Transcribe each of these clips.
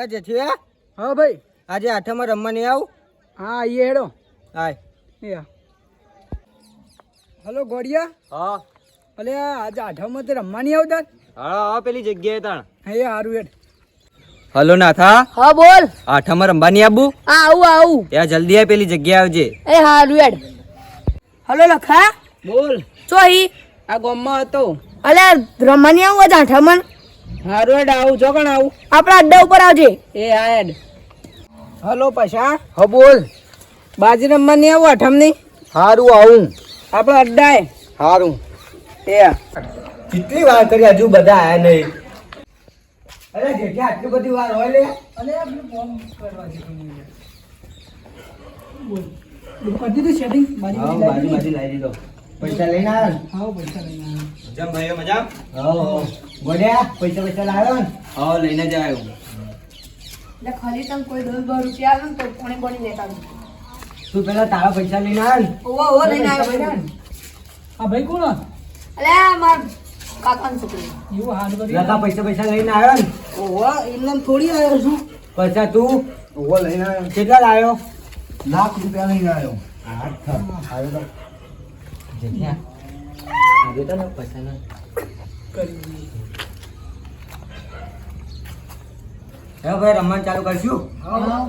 અરે જેઠી હા ભાઈ આજે આઠમાં રમવા નહીં આવું હા આવીએ હેડો હાય હલો ગોડિયા હા અલે આજે આઠમાં તે રમવા નહીં આવતા હા પેલી જગ્યાએ તાણ હે હારું હેડ હલો નાથા હા બોલ આઠમાં રમવા નહીં આવું હા આવું ત્યાં જલ્દી આય પેલી જગ્યાએ આવજે એ હારું હેડ હલો લખા બોલ ચો હી આ ગામમાં હતો અલે રમવાની આવું આજ આઠમણ હારું હેડ આવું જો કણ આવું આપણા અડ્ડા ઉપર આવજે એ હા હેડ હલો પૈસા હા બોલ બાજી રમવા નહીં આવું આઠમની હારું આવું આપણા અડ્ડાએ હારું એ કેટલી વાર કરી હજુ બધા આયા નહીં અરે જેઠી આટલી બધી વાર હોય લે અલે આપણે ફોન કરવા દે બોલ કરી દીધું સેટિંગ બાજી લાવી દીધો પૈસા લઈને આવ્યો હા પૈસા લઈને મજામ ભાઈઓ મજામ બોલ્યા પૈસા લાવ્યો ને હા લઈને જ આવ્યો એટલે ખાલી તમ કોઈ 10-12 રૂપિયા આવે ને તો કોણે કોણે લેતા તું પેલા તારા પૈસા લઈને આવ ને ઓવો લઈને આવ્યો ભાઈ આ ભાઈ કોણ અલે માર કાકાનો છોકરો એવું હારું કરી લગા પૈસા લઈને આવ્યો ને ઓવો એમને થોડી આવ્યો છું પૈસા તું ઓવો લઈને આવ્યો કેટલા લાવ્યો ₹1,00,000 લઈને આવ્યો આવ્યો તો જગ્યા આવ્યો તો ને પૈસા ના કરી હે ભાઈ રમવાનું ચાલુ કરશું હા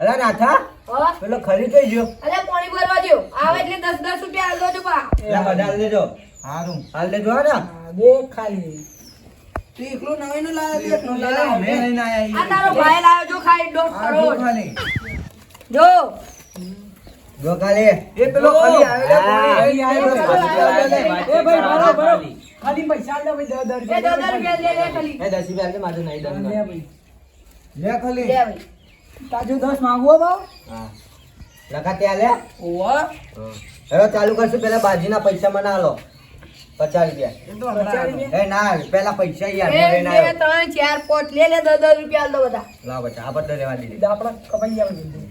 અલા નાથા હા પેલો ખરી થઈ ગયો અલે પાણી ભરવા દો આવે એટલે 10-10 રૂપિયા આલ દો પા લા બધા લેજો હારું હાલ લેજો ને બે ખાલી તું એકલો નવીનો લાવ્યો એકલો લાવ્યો મેં લઈને આયા આ તારો ભાઈ લાવ્યો જો ખાલી 1.5 કરોડ જો જો કાલે એ પેલો ખાલી આવ્યો એ ભાઈ બરો ખાલી પૈસા આલ દે ભાઈ 10 એ 10 રૂપિયા લે ખાલી એ 10 રૂપિયા લે મારું નહીં દઉં લે ભાઈ લે ખાલી લે ભાઈ તાજો 10 માંગવો ભાવ હા લખા ત્યાં લે ઓવા હવે ચાલુ કરશું પેલા બાજીના પૈસા મને આલો 50 રૂપિયા એ તો 50 રૂપિયા એ ના પેલા પૈસા યાર એ લઈને આવ્યો 3 4 પોટ લે 10 રૂપિયા આલ દો બધા લાવ બચ્ચા આ બધો રહેવા દીધી આપડા કપાઈ આવે જલ્દી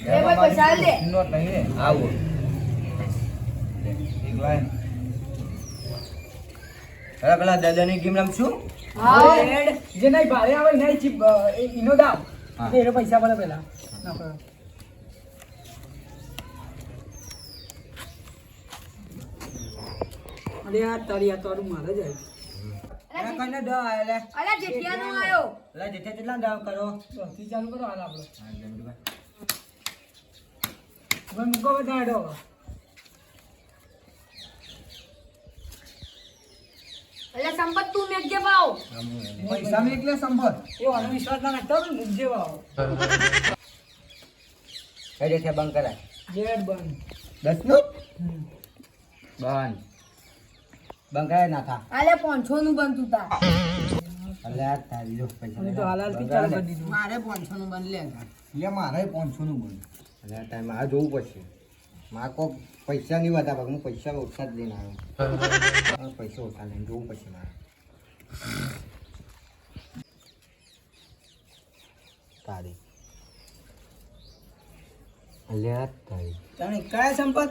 એ ભાઈ પૈસા આલ દે નોટ નહીં આવો એક લાઈન હવે પેલા દાદાની ગેમ રમશું હા હેડ જે નહીં ભારે આવે નહીં ચીપ ઈનો દાવ હા. એનો પૈસા ભલે પેલા નાખો અરે આ તારી આ તારું મારે જ અરે કઈને દ આયા લે અલે જેઠિયાનો આયો લે જેઠે કેટલા દાવ કરો આવ્યું ચાલુ કરો હાલ આપણે હવે મૂકો બધા હેડો અલે સંપત તું મેકજે પાવ પૈસા મે એકલે સંભળ એ આનો વિશ્વાસ ના રાખતા હોય ને મુજે વાવ એ જેઠે બંધ કરાય જેડ બંધ 10 નું બંધ બંધ કરાય ના થા અલે 500 નું બનતું તા અલે આ તારી જો પૈસા અને તો હાલાલ થી ચાલુ કરી દીધું મારે 500 નું બન લે લે મારે 500 નું બંધ અલે આ ટાઈમ આ જોવું પડશે મારે કો પૈસા નહીં વધારે હું પૈસા ઓછા જ લઈને આવ્યો પૈસા ઓછા લઈને જોવું પડશે મારે તારી અલ્યા તારી તને કયા સંપત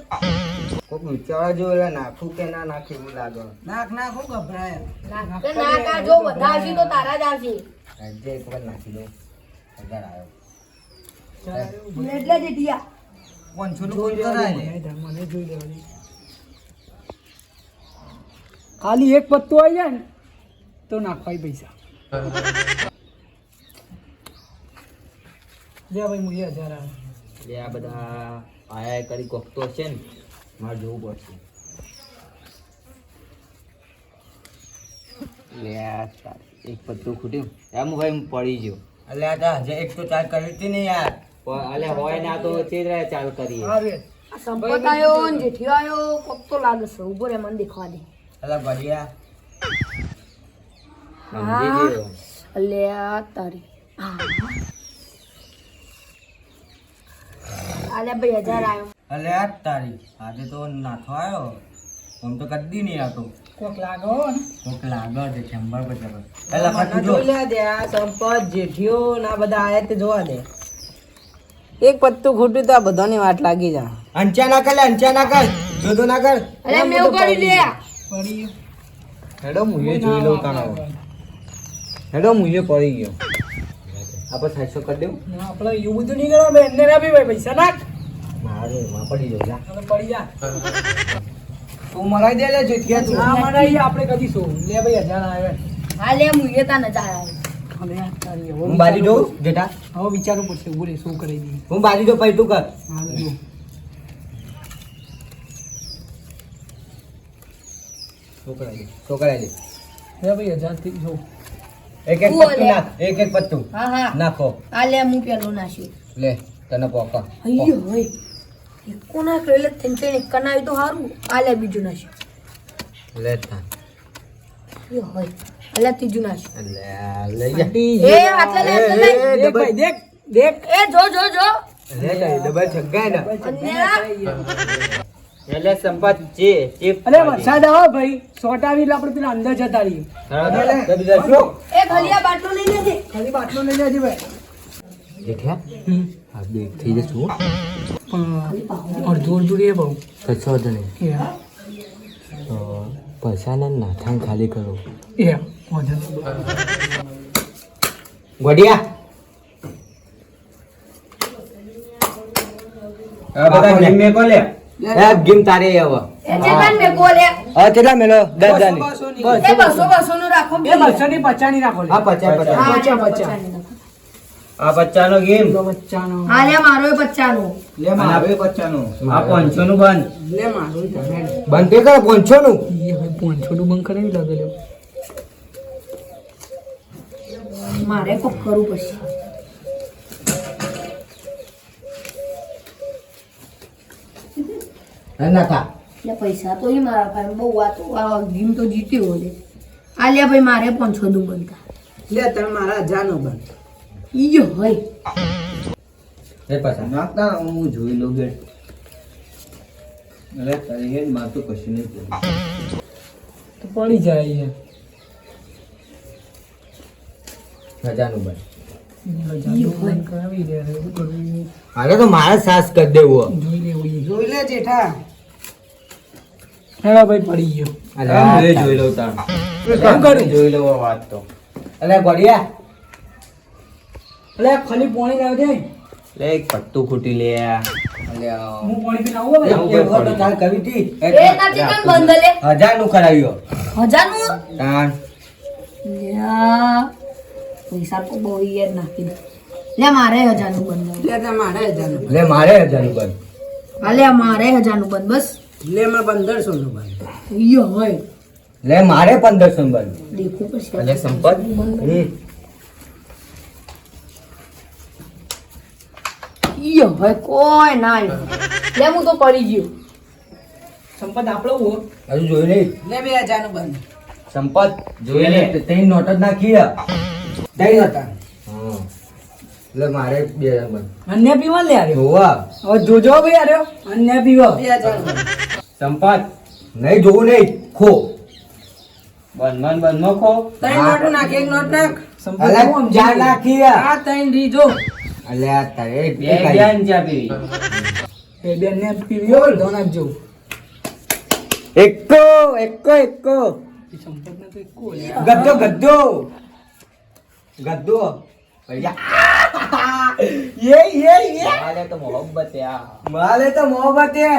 કોક વિચારવા જો એટલે નાખું કે ના નાખે એવું લાગે નાખ નાખો ગભરાય ના ના જો વધારશી તો તારા જ આવશે આજે એક વાર નાખી દો 1000 આવ્યો એટલે જેઠિયા 500 નું કોઈ કરાય મને જોઈ લેવાની ખાલી એક પત્તો આવી જાય ને તો નાખવાય પૈસા લે ભાઈ મુજે 1000 આવે લે આ બધા આયા કરી કોક તો છે ને મારે જોવું પડશે લે આ એક પત્તું ખૂટ્યું એમ ભાઈ પડી ગયો અલે આ જે એક તો ચાલ કરી હતી ને યાર અલે હોય ના તો ચેદરા ચાલ કરીએ આવે આ સંપત આયો ને જેઠિયો આયો કોક તો લાગે છે ઉભો રે મને દેખવા દે અલે ભડિયા હા. સમજી ગયો અલે આ તારી અલે ભાઈ 1000 આયો અલે આ તારી આજે તો નાથો આવ્યો આમ તો કદી નહીં આવતો કોક લાગો ને કોક લાગે છે ચંબર પર ચંબર એટલે ખાતું જો જોઈ લે દે આ સંપત જેઠિયો ના બધા આયા તે જોવા દે એક પત્તું ખૂટ્યું તો આ બધાની વાટ લાગી જા અંચા ના કર લે અંચા ના કર જોધો ના કર અલે મેં ઉપાડી લે પડી હેડો હું એ જોઈ લઉં કાનો હેડો મુએ પડી ગયો આપણે 700 કરી દેવું આપણે એવું બધું નહીં કરવા બેન ને બી ભાઈ પૈસા નાખ મારે માં પડી જાવ જા હવે પડી જા તું મરાઈ દે લે જેઠિયા તું આ મરાઈ આપણે કદીશું લે ભાઈ 1000 આવે હા લે મુએ તા નજાર આવે હવે આ તારી હું બાજી દઉં જેઠા હવે વિચારવું પડશે ઉભું રે શું કરી દઈએ હું બાજી દઉં પછી તું કર હા જો શું કરાય દે લે ભાઈ 1000 થી જો એક એક તું પત્તું લે. નાખ એક એક પત્તું હા હા નાખો આ લે હું પેલો નાશ્યો લે તને પોકા અయ్యో હોય એકો ના કરેલે થેન્ચે એક કનાવી તો હારું આ લે બીજું નાશ્યો લે તા અయ్యో હોય અલે ત્રીજું નાશ્યો લે લઈ જા એ આટલે લે આટલે લે દેખ ભાઈ દેખ દેખ એ જો જો જો લે જા ડબલ છગ્ગા ને અન્યા એટલે સંપત જે ચીપ અરે વરસાદ આવો ભાઈ શોર્ટ આવી એટલે આપણે પેલા અંદર જતા રહીએ લે બીજા શું એ ઘલિયા બાટલો લઈ લેજે ખાલી બાટલો લઈ લેજે ભાઈ જેઠિયા આ દેખ થઈ જશું પણ અડધું અડધું રે બહુ કશો જ નહીં તો પૈસાના નાથાં ખાલી કરો એ વાંધો નહીં. ગોડિયા બધા ગેમ મે કોલે એ ગેમ તારે હવે એ ચેતન મે કોલે હા કેટલા મેલો 10 જાની એ 200 નું રાખો એ 200 ની 50 ની રાખો લે. હા 50 હા, 50 50. આ 50 નો ગેમ તો 50 નો હા લે મારો એ 50 નું લે મારે 50 નો આ 500 નું બંધ લે મારું તમે બંધ તે કર 500 નું એ ભાઈ 500 નું બંધ કરાવી લાગે લે મારે કોક કરવું પડશે ના થા લે પૈસા તો ઈ મારા પાસે બહુ વાતો આ ગેમ તો જીત્યો લે આ લે ભાઈ મારે 500 નું બનતા લે તમે મારા 1000 નો બંધ ઈયો હોય એ પાછા નાખતા હું જોઈ લઉં બેટ અરે તારી હેડ માં તો કશું નહીં તો પડી જાય 1000 નું બંધ બંધ કરાવી દે એવું કરવું હાલે તો મારે સાસ કરી દેવું જોઈ લેવું જોઈ લે જેઠા હેલો ભાઈ પડી ગયો અરે જોઈ લઉં તાણ કેમ કરું? જોઈ લઉં આ વાત તો અલે ગોડિયા અલે ખાલી પાણી લાવ દે લે એક પત્તું ખૂટી લે અલે હું પાણી પીને આવું હવે એક વખત તાર કરી હતી એ તાર ચિકન બંધ લે 1000 નું કરાવ્યો 1000 નું તાણ યા પૈસા તો બહુ યાર નાખી દે લે મારે 1000 નું બંધ લે તે મારે 1000 નું લે મારે 1000 નું બંધ હાલે મારે 1000 નું બંધ બસ લે મેં 1500 નું બંધ ઈયો હોય લે મારે 1500 નું બંધ દેખું પડશે અલે સંપત ઈયો હોય કોઈ ના આવ્યો. લે હું તો પડી ગયો સંપત આપણો હો હજુ જોઈ નહીં લે 2000 નું બંધ સંપત જોઈ લે તઈ નોટ જ નાખી દઈ હતા હા લે મારે 2000 બંધ અન્ય પીવા લે આર્યો જોવા હવે જોજો ભાઈ આર્યો અન્ય પીવો 2000 સંપત નહીં જોવું નહીં ખો બંધ ખો ત્રણ નોટો નાખ એક નોટ નાખ અલે ચાર નાખી આ ત્રણ રી જો અલે આ તારે એ બેન ને પીવ્યો દો નાખજો એકો સંપત ને તો એક કો લે ગદ્દો ભૈયા ये माले तो मोहब्बत है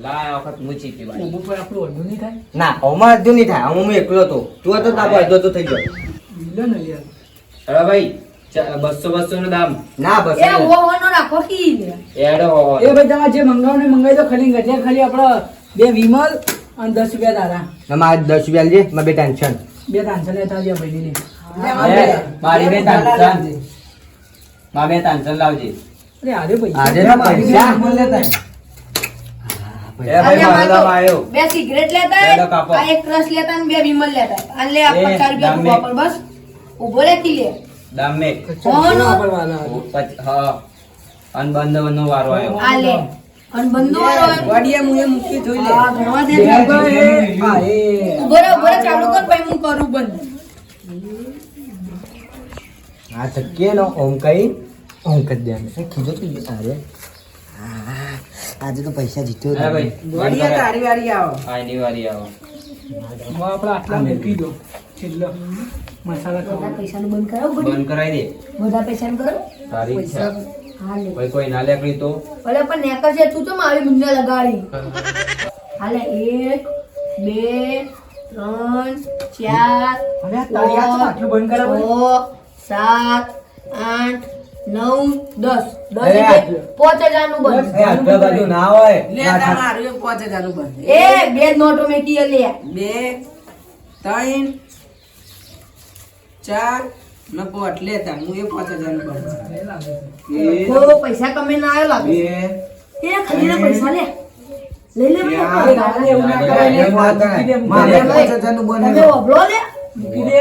ला वखत मुची की भाई હું પર આપણું અડધું નહીં થાય ના ઓમાં અડધું નહીં થાય હું એકલો તો તું હતો તાકો અડધો તો થઈ ગયો લે ને યાર અરે ભાઈ 200 નું દામ ના બસ એ હો નો રાખો કી લે એડો એ ભાઈ તમારે જે મંગાવને મંગાવી દો ખાલી ગજે ખાલી આપણો બે વિમલ અને 10 રૂપિયા તારા તમારે 10 રૂપિયા લેજે માં બે ટેન્શન બે તાંસન લેતા આવજે ભાઈ ને મારી બે તાંસન લાવજે અરે આરે ભાઈ આજે ના પૈસા વિમલ લેતા એ ભાઈ મારો દામ આવ્યો બે સિગરેટ લેતા પેલો કાપો. આ એક રસ લેતા ને બે વિમલ લેતા અને લે આ એ, 50 રૂપિયા દામે. વાપર બસ ઉભો રે કી લે દામ મે કોનો? હા અનબંધ નો વારો આવ્યો આ લે અને બંધો વાડિયા મુએ મૂકી જોઈ લે આ ઘણવા દે હા એ ઉભો રે ચાલુ કર ભાઈ હું કરું બંધ આ ચક્કે નો ઓમ કઈ ઓમ કર દે કીધો તો અરે આજે તો પૈસા જીત્યો અરે ભાઈ વાડિયા તારી વાડી આવો આ ની વારી આવો આપણે આટલા મૂકી દો છેલ્લો મસાલા બધા ખાવા પૈસાનું બંધ કરાવો બંધ કરાવી દે બધા પૈસાનું કરો તારી ઈચ્છા હાલે કોઈ ના લેકડી તો ભલે પણ નેકર છે તું તો મારી મુંડે લગાડી હાલે 1 2 3 4 અરે આ તળિયા તો આટલું બંધ કરાવો 6 7 8 9 10 અરે 5000 નું બંધ એ આટલા બાજુ ના હોય લે તા મારું 5000 નું બંધ એ બે નોટો મેકી લે 2 3 4 ન પોટ લેતા હું એ 5000 નું બંધ ઓ પૈસા કમે ના આવ્યો લાગે એ ખરીના પૈસા લે લઈ લે મને એવું ના કરાય એવું ના કરાય. મારે 5000 નું બંધ તમે ઓબળો લે મૂકી દે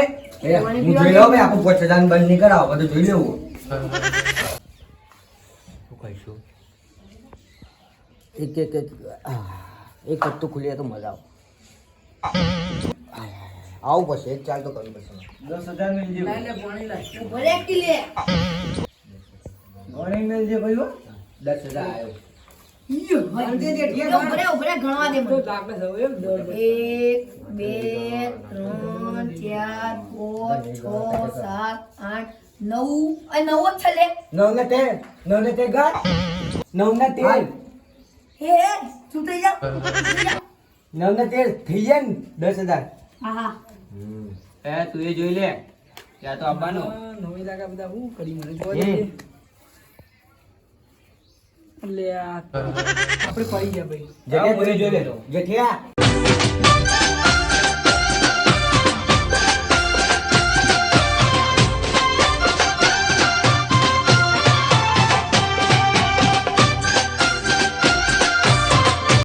હું જોઈ લઉં ભાઈ આપણું 5000 બંધ નહીં કરાવો બધું જોઈ લેવું શું કહીશું એક પત્તું ખુલી તો મજા આવું પછી એક ચાલ તો કરવું પડશે 10,000 મિલ લે લે પાણી લાય ભલે કી લે ગણી મિલ જે ભાઈ 10,000 આવ્યો ઉભરે ઉભરે ગણવા દે તો મને આપણે સૌ એમ 1 2 3 4 5 6 7 8 9 આ 9 જ છે લે 9 ને 13 ગાટ 9 ને 13 હે શું થઈ જા 9 ને 13 થઈ જાય ને 10,000 હા હા એ તું એ જોઈ લે ત્યાં તો આવવાનું નવી લાગા બધા હું કરી મને જોવા એ. દે લે આ આપણે પડી ગયા ભાઈ જેઠિયા તું એ જોઈ લેજો જેઠિયા